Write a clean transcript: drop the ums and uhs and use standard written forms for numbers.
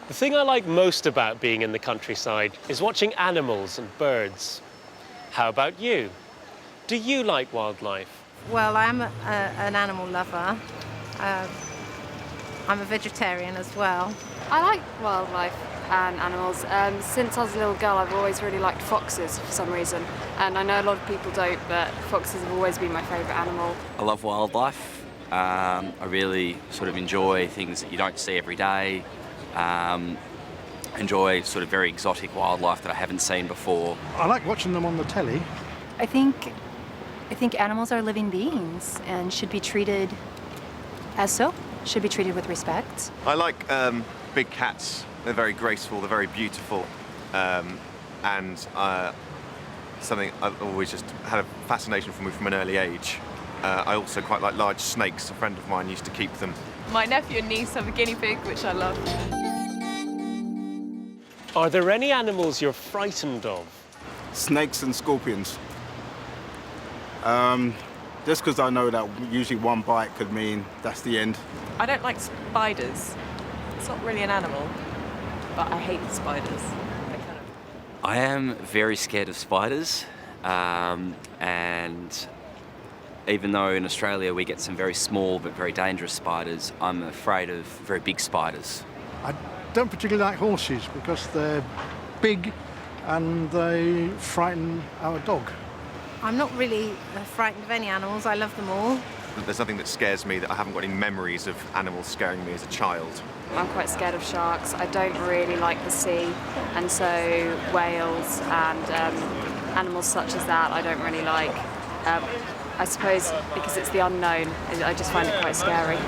The thing I like most about being in the countryside is watching animals and birds. How about you? Do you like wildlife? Well, I'm an animal lover. I'm a vegetarian as well. I like wildlife and animals. Since I was a little girl, I've always really liked foxes for some reason. And I know a lot of people don't, but foxes have always been my favourite animal. I love wildlife. I really sort of enjoy things that you don't see every day. Enjoy sort of very exotic wildlife that I haven't seen before. I like watching them on the telly. I think animals are living beings and should be treated as so, should be treated with respect. I like big cats. They're very graceful, they're very beautiful, and something I've always just had a fascination for me from an early age. I also quite like large snakes. A friend of mine used to keep them. My nephew and niece have a guinea pig, which I love. Are there any animals you're frightened of? Snakes and scorpions. Just because I know that usually one bite could mean that's the end. I don't like spiders. It's not really an animal, but I hate spiders. I am very scared of spiders, and even though in Australia we get some very small but very dangerous spiders, I'm afraid of very big spiders. I don't particularly like horses because they're big and they frighten our dog. I'm not really frightened of any animals. I love them all. There's nothing that scares me that I haven't got any memories of animals scaring me as a child. I'm quite scared of sharks. I don't really like the sea, and so whales and animals such as that I don't really like. I suppose because it's the unknown, I just find it quite scary.